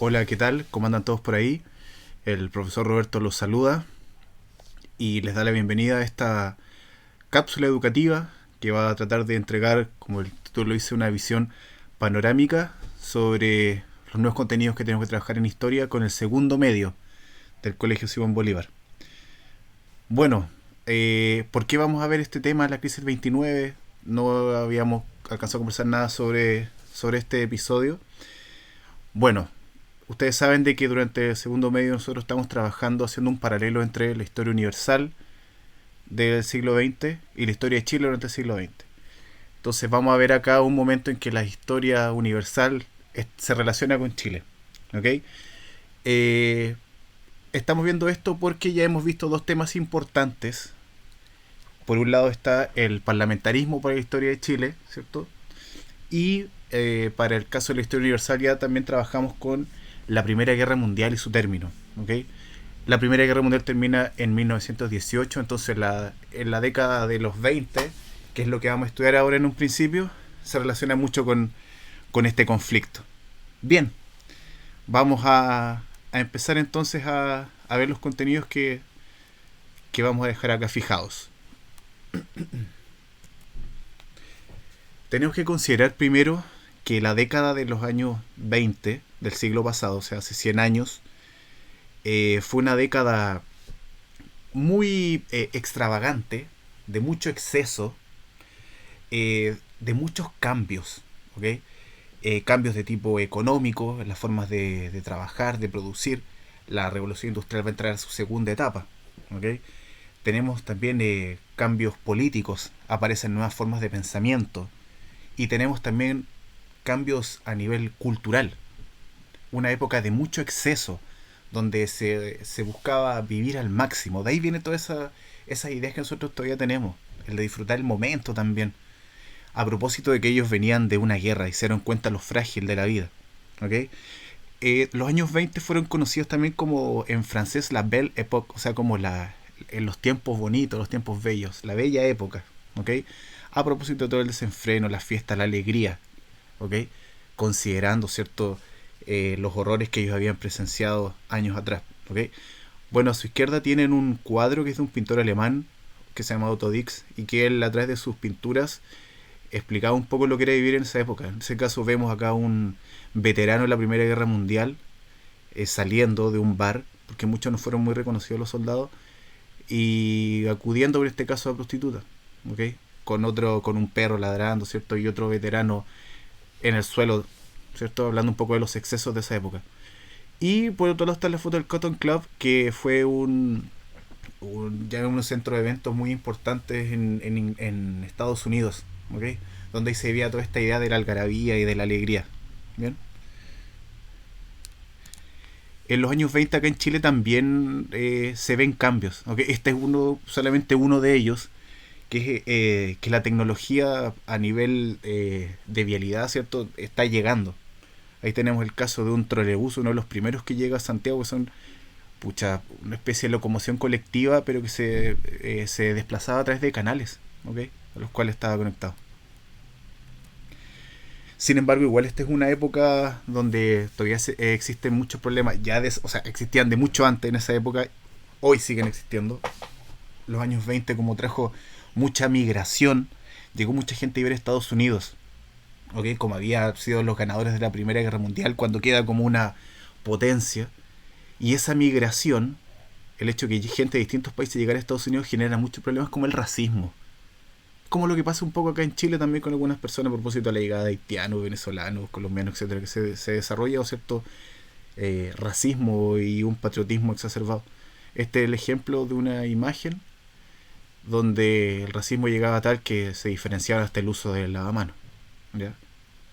Hola, ¿qué tal? ¿Cómo andan todos por ahí? El profesor Roberto los saluda y les da la bienvenida a esta cápsula educativa que va a tratar de entregar, como el título lo dice, una visión panorámica sobre los nuevos contenidos que tenemos que trabajar en historia con el segundo medio del Colegio Simón Bolívar. Bueno, ¿por qué vamos a ver este tema, la crisis del 29? No habíamos alcanzado a conversar nada sobre este episodio. Bueno, ustedes saben de que durante el segundo medio nosotros estamos trabajando haciendo un paralelo entre la historia universal del siglo XX y la historia de Chile durante el siglo XX. Entonces vamos a ver acá un momento en que la historia universal se relaciona con Chile. ¿Ok? Eh, Estamos viendo esto porque ya hemos visto dos temas importantes. Por un lado está el parlamentarismo para la historia de Chile, ¿cierto? Y para el caso de la historia universal ya también trabajamos con la Primera Guerra Mundial y su término. ¿Ok? La Primera Guerra Mundial termina en 1918, entonces en la década de los 20, que es lo que vamos a estudiar ahora en un principio, se relaciona mucho con este conflicto. Bien, vamos a empezar entonces a ver los contenidos que vamos a dejar acá fijados. Tenemos que considerar primero que la década de los años 20 del siglo pasado, o sea, hace 100 años, fue una década muy extravagante, de mucho exceso, de muchos cambios, ¿ok? Cambios de tipo económico, en las formas de trabajar, de producir. La revolución industrial va a entrar a su segunda etapa, ¿ok? Tenemos también cambios políticos, aparecen nuevas formas de pensamiento y tenemos también cambios a nivel cultural, una época de mucho exceso, donde se buscaba vivir al máximo. De ahí viene toda esas ideas que nosotros todavía tenemos, el de disfrutar el momento también. A propósito de que ellos venían de una guerra y se dieron cuenta lo frágil de la vida. ¿Ok? Los años 20 fueron conocidos también como en francés la Belle Époque, o sea, como en los tiempos bonitos, los tiempos bellos, la bella época. ¿Ok? A propósito de todo el desenfreno, la fiesta, la alegría. ¿Ok? Considerando, ¿cierto?, los horrores que ellos habían presenciado años atrás. ¿Ok? Bueno, a su izquierda tienen un cuadro que es de un pintor alemán que se llama Otto Dix y que él a través de sus pinturas explicaba un poco lo que era vivir en esa época. En ese caso vemos acá un veterano de la Primera Guerra Mundial saliendo de un bar, porque muchos no fueron muy reconocidos los soldados, y acudiendo en este caso a prostitutas, ¿ok? Con un perro ladrando, ¿cierto? Y otro veterano en el suelo, ¿cierto? Hablando un poco de los excesos de esa época. Y por otro lado está la foto del Cotton Club, que fue ya un centro de eventos muy importantes en Estados Unidos, ¿ok? Donde ahí se veía toda esta idea de la algarabía y de la alegría. ¿Bien? En los años 20 acá en Chile también se ven cambios, ¿ok? Este es solamente uno de ellos, que es que la tecnología a nivel de vialidad, ¿cierto?, está llegando. Ahí tenemos el caso de un trolebús, uno de los primeros que llega a Santiago, que son una especie de locomoción colectiva, pero que se desplazaba a través de canales, ¿ok? A los cuales estaba conectado. Sin embargo, igual esta es una época donde todavía existen muchos problemas, o sea, existían de mucho antes en esa época, hoy siguen existiendo. Los años 20 como trajo mucha migración, llegó mucha gente a vivir a Estados Unidos, ¿ok? Como había sido los ganadores de la Primera Guerra Mundial, cuando queda como una potencia. Y esa migración, el hecho de que gente de distintos países llegara a Estados Unidos genera muchos problemas como el racismo. Como lo que pasa un poco acá en Chile también con algunas personas a propósito de la llegada de haitianos, venezolanos, colombianos, etcétera, que se desarrolla un cierto racismo y un patriotismo exacerbado. Este es el ejemplo de una imagen donde el racismo llegaba a tal que se diferenciaba hasta el uso del lavamanos, ¿ya?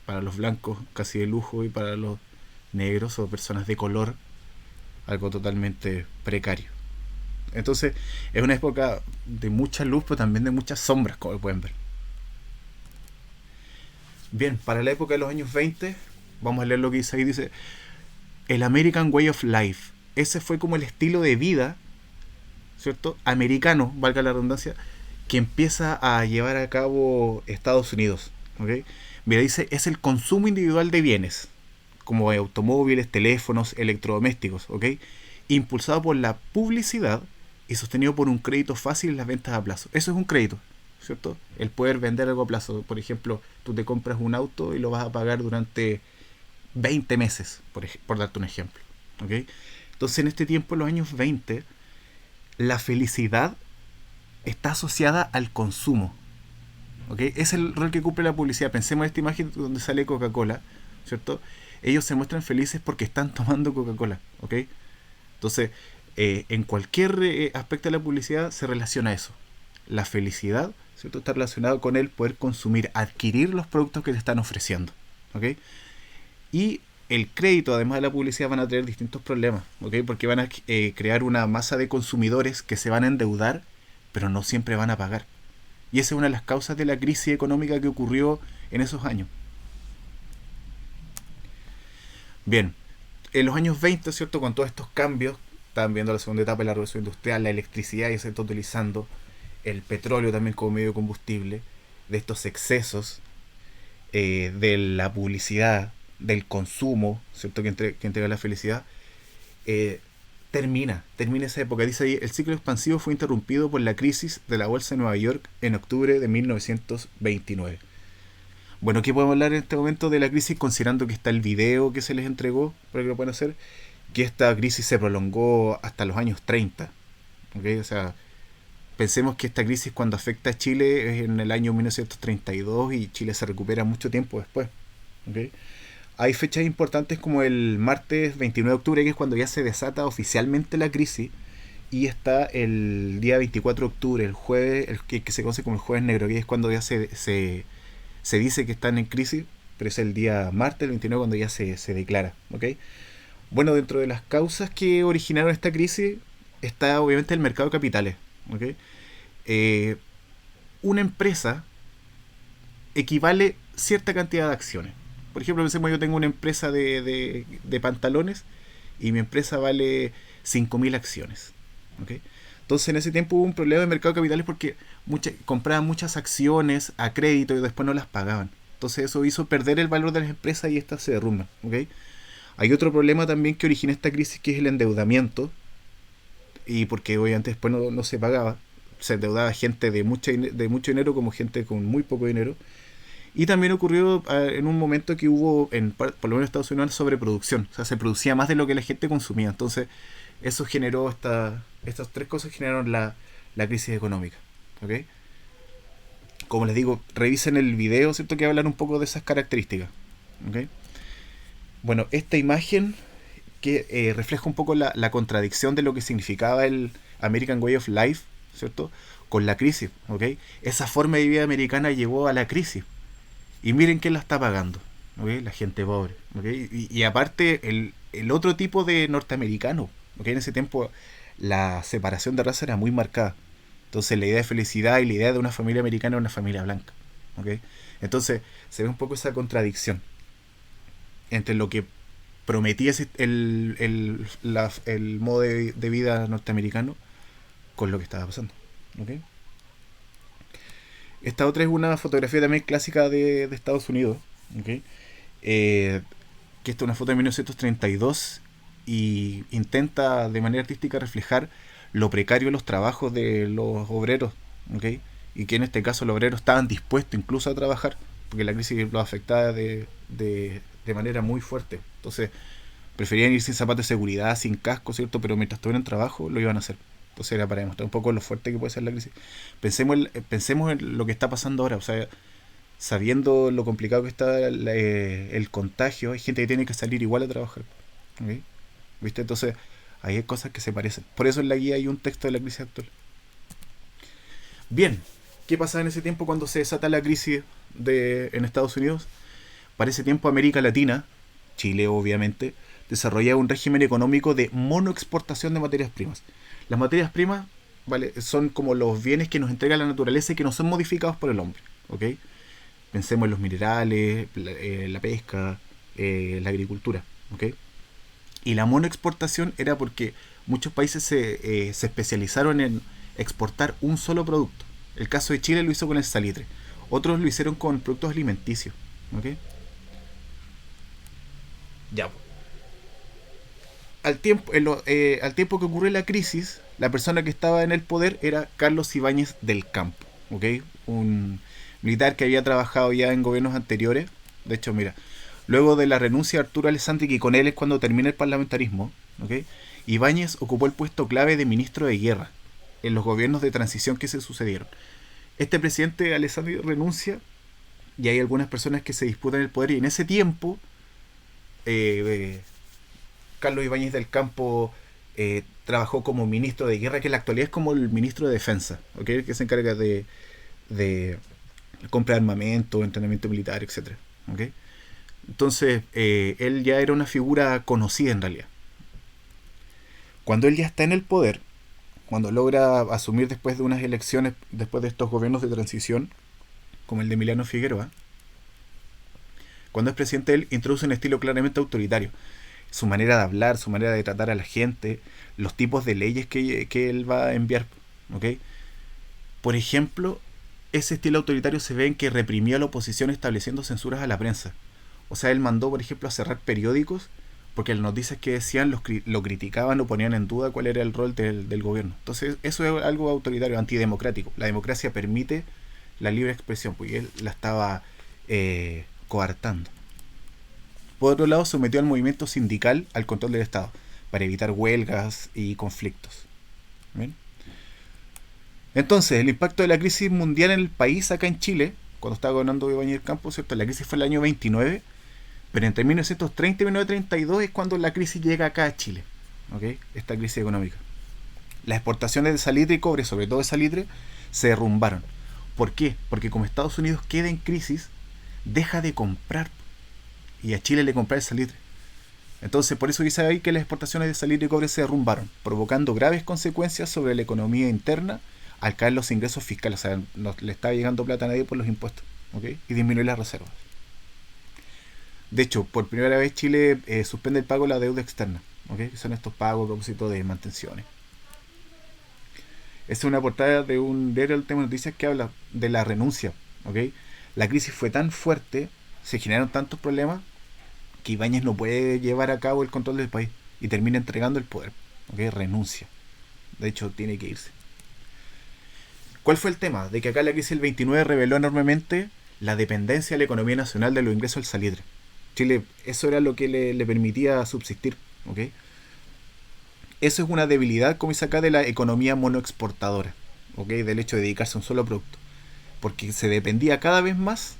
Para los blancos casi de lujo y para los negros o personas de color algo totalmente precario. Entonces es una época de mucha luz pero también de muchas sombras, como pueden ver. Bien, para la época de los años 20 vamos a leer lo que dice ahí. Dice: el American Way of Life. Ese fue como el estilo de vida, ¿cierto?, americano, valga la redundancia, que empieza a llevar a cabo Estados Unidos, ¿ok? Mira, dice: es el consumo individual de bienes, como automóviles, teléfonos, electrodomésticos, ¿ok? Impulsado por la publicidad y sostenido por un crédito fácil en las ventas a plazo. Eso es un crédito, ¿cierto? El poder vender algo a plazo. Por ejemplo, tú te compras un auto y lo vas a pagar durante 20 meses, por darte un ejemplo, ¿ok? Entonces, en este tiempo, en los años 20, la felicidad está asociada al consumo, ¿ok? Es el rol que cumple la publicidad. Pensemos en esta imagen donde sale Coca-Cola, ¿cierto? Ellos se muestran felices porque están tomando Coca-Cola, ¿ok? Entonces, en cualquier aspecto de la publicidad se relaciona eso. La felicidad, ¿cierto? Está relacionado con el poder consumir, adquirir los productos que te están ofreciendo, ¿ok? Y el crédito, además de la publicidad, van a tener distintos problemas, ¿ok? Porque van a crear una masa de consumidores que se van a endeudar, pero no siempre van a pagar. Y esa es una de las causas de la crisis económica que ocurrió en esos años. Bien, en los años 20, ¿cierto? Con todos estos cambios, estaban viendo la segunda etapa de la revolución industrial, la electricidad y se está utilizando el petróleo también como medio de combustible, de estos excesos, de la publicidad, del consumo, ¿cierto? Que entrega la felicidad, eh, termina esa época. Dice ahí, el ciclo expansivo fue interrumpido por la crisis de la bolsa de Nueva York en octubre de 1929. Bueno, ¿qué podemos hablar en este momento de la crisis considerando que está el video que se les entregó para que lo puedan hacer? Que esta crisis se prolongó hasta los años 30. ¿Okay? O sea, pensemos que esta crisis cuando afecta a Chile es en el año 1932 y Chile se recupera mucho tiempo después. ¿Okay? Hay fechas importantes como el martes 29 de octubre, que es cuando ya se desata oficialmente la crisis, y está el día 24 de octubre, el jueves, que se conoce como el jueves negro, que es cuando ya se dice que están en crisis, pero es el día martes, el 29, cuando ya se declara. ¿Okay? Bueno, dentro de las causas que originaron esta crisis está obviamente el mercado de capitales. ¿Okay? Una empresa equivale cierta cantidad de acciones. Por ejemplo, pensemos, yo tengo una empresa de pantalones y mi empresa vale 5.000 acciones. ¿Okay? Entonces en ese tiempo hubo un problema de mercado de capitales porque compraban muchas acciones a crédito y después no las pagaban. Entonces eso hizo perder el valor de las empresas y estas se derrumban. ¿Okay? Hay otro problema también que origina esta crisis, que es el endeudamiento, y porque obviamente después no se pagaba. Se endeudaba gente de mucho dinero como gente con muy poco dinero. Y también ocurrió en un momento que hubo, por lo menos en Estados Unidos, sobreproducción. O sea, se producía más de lo que la gente consumía. Entonces, eso generó estas tres cosas generaron la crisis económica. ¿Okay? Como les digo, revisen el video, ¿cierto? Que hablan un poco de esas características. ¿Okay? Bueno, esta imagen que refleja un poco la contradicción de lo que significaba el American Way of Life, ¿cierto? Con la crisis. ¿Okay? Esa forma de vida americana llevó a la crisis. Y miren quién la está pagando, ¿okay? La gente pobre. ¿Okay? Y aparte, el otro tipo de norteamericano. ¿Okay? En ese tiempo la separación de raza era muy marcada. Entonces la idea de felicidad y la idea de una familia americana era una familia blanca. ¿Okay? Entonces se ve un poco esa contradicción entre lo que prometía el modo de vida norteamericano con lo que estaba pasando. ¿Okay? Esta otra es una fotografía también clásica de Estados Unidos. ¿Okay? Que esta es una foto de 1932 y intenta de manera artística reflejar lo precario de los trabajos de los obreros. ¿Okay? Y que en este caso los obreros estaban dispuestos incluso a trabajar porque la crisis los afectaba de manera muy fuerte. Entonces preferían ir sin zapatos de seguridad, sin casco, ¿cierto? Pero mientras tuvieran trabajo lo iban a hacer. Entonces era para demostrar un poco lo fuerte que puede ser la crisis. Pensemos en lo que está pasando ahora. O sea, sabiendo lo complicado que está el contagio, hay gente que tiene que salir igual a trabajar. ¿Okay? ¿Viste? Entonces, ahí hay cosas que se parecen. Por eso en la guía hay un texto de la crisis actual. Bien, ¿qué pasaba en ese tiempo cuando se desata la crisis en Estados Unidos? Para ese tiempo América Latina, Chile obviamente, desarrollaba un régimen económico de monoexportación de materias primas. Las materias primas, ¿vale? Son como los bienes que nos entrega la naturaleza y que no son modificados por el hombre. ¿Okay? Pensemos en los minerales, la pesca, la agricultura. ¿Okay? Y la monoexportación era porque muchos países se especializaron en exportar un solo producto. El caso de Chile lo hizo con el salitre. Otros lo hicieron con productos alimenticios. ¿Okay? Ya, po. Al tiempo que ocurrió la crisis, la persona que estaba en el poder era Carlos Ibáñez del Campo, ¿ok? Un militar que había trabajado ya en gobiernos anteriores. De hecho, mira, luego de la renuncia de Arturo Alessandri, que con él es cuando termina el parlamentarismo, ¿ok? Ibáñez ocupó el puesto clave de ministro de guerra en los gobiernos de transición que se sucedieron. Este presidente Alessandri renuncia y hay algunas personas que se disputan el poder y en ese tiempo eh, Carlos Ibáñez del Campo trabajó como ministro de guerra, que en la actualidad es como el ministro de defensa, ¿okay? Que se encarga de compra de armamento, entrenamiento militar, etcétera, ¿okay? Entonces, él ya era una figura conocida en realidad. Cuando él ya está en el poder, cuando logra asumir después de unas elecciones, después de estos gobiernos de transición, como el de Emiliano Figueroa, cuando es presidente él introduce un estilo claramente autoritario. Su manera de hablar, su manera de tratar a la gente, los tipos de leyes que él va a enviar, ¿ok? Por ejemplo, ese estilo autoritario se ve en que reprimía a la oposición estableciendo censuras a la prensa. O sea, él mandó, por ejemplo, a cerrar periódicos porque las noticias que decían lo criticaban o ponían en duda cuál era el rol del gobierno. Entonces, eso es algo autoritario, antidemocrático. La democracia permite la libre expresión, porque él la estaba coartando. Por otro lado, sometió al movimiento sindical al control del Estado para evitar huelgas y conflictos. ¿Bien? Entonces, el impacto de la crisis mundial en el país, acá en Chile, cuando estaba gobernando Ibáñez del Campo, ¿cierto? La crisis fue el año 29, pero entre 1930 y 1932 es cuando la crisis llega acá a Chile, ¿ok? Esta crisis económica. Las exportaciones de salitre y cobre, sobre todo de salitre, se derrumbaron. ¿Por qué? Porque como Estados Unidos queda en crisis, deja de comprar y a Chile le compra el salitre. Entonces, por eso dice ahí que las exportaciones de salitre y cobre se derrumbaron, provocando graves consecuencias sobre la economía interna al caer los ingresos fiscales. O sea, no le estaba llegando plata a nadie por los impuestos, ¿ok? Y disminuir las reservas. De hecho, por primera vez Chile suspende el pago de la deuda externa, ¿ok? Que son estos pagos a propósito de mantenciones. Esta es una portada de un diario del tema de noticias que habla de la renuncia, ¿ok? La crisis fue tan fuerte, se generaron tantos problemas que Ibáñez no puede llevar a cabo el control del país y termina entregando el poder, ¿ok? Renuncia. De hecho, tiene que irse. ¿Cuál fue el tema? De que acá la crisis del 29 reveló enormemente la dependencia de la economía nacional de los ingresos del salitre. Chile, eso era lo que le permitía subsistir, ¿ok? Eso es una debilidad, como dice acá, de la economía monoexportadora, ¿ok? Del hecho de dedicarse a un solo producto. Porque se dependía cada vez más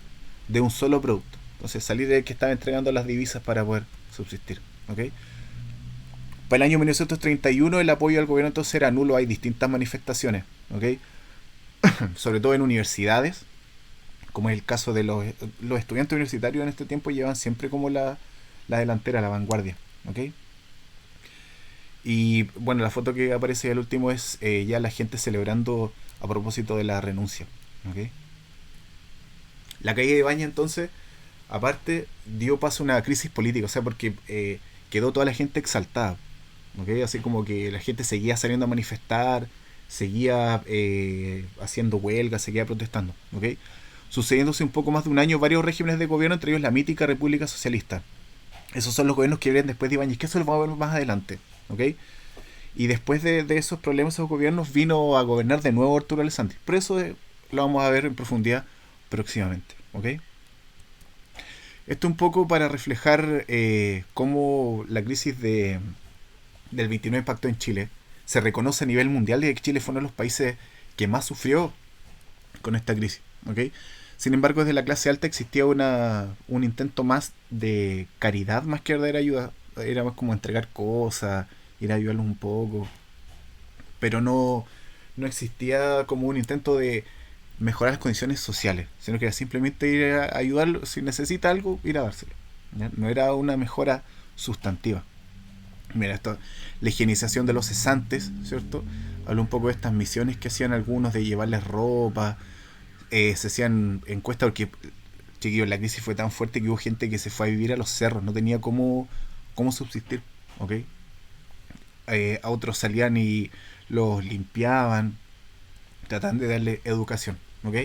de un solo producto. Entonces, salir de que estaba entregando las divisas para poder subsistir, ¿ok? Para el año 1931 el apoyo al gobierno entonces era nulo. Hay distintas manifestaciones, ¿ok? Sobre todo en universidades, como es el caso de los estudiantes universitarios en este tiempo llevan siempre como la delantera, la vanguardia, ¿ok? Y bueno, la foto que aparece al último es ya la gente celebrando a propósito de la renuncia, ¿ok? La caída de Baña entonces, aparte, dio paso a una crisis política, o sea, porque quedó toda la gente exaltada, ¿ok? Así como que la gente seguía saliendo a manifestar, seguía haciendo huelgas, seguía protestando, ¿ok? Sucediéndose un poco más de un año varios regímenes de gobierno, entre ellos la mítica República Socialista. Esos son los gobiernos que vienen después de Ibáñez, que eso lo vamos a ver más adelante, ¿ok? Y después de esos problemas, esos gobiernos, vino a gobernar de nuevo Arturo Alessandri. Pero eso lo vamos a ver en profundidad próximamente, ¿ok? Esto un poco para reflejar cómo la crisis del 29 impactó en Chile. Se reconoce a nivel mundial de que Chile fue uno de los países que más sufrió con esta crisis, ¿ok? Sin embargo, desde la clase alta existía un intento más de caridad más que de ayuda. Era más como entregar cosas, ir a ayudarlos un poco. Pero no existía como un intento de mejorar las condiciones sociales, sino que era simplemente ir a ayudarlo. Si necesita algo, ir a dárselo, ¿ya? No era una mejora sustantiva. Mira, esto, la higienización de los cesantes, ¿cierto? Hablo un poco de estas misiones que hacían algunos de llevarles ropa. Se hacían encuestas porque, chiquillos, la crisis fue tan fuerte que hubo gente que se fue a vivir a los cerros, no tenía cómo subsistir, ¿ok? A otros salían y los limpiaban, tratan de darle educación, ¿ok?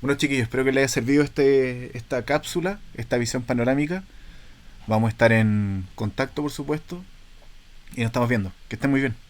Bueno, chiquillos, espero que les haya servido esta cápsula, esta visión panorámica Vamos a estar en contacto, por supuesto, y nos estamos viendo. Que estén muy bien.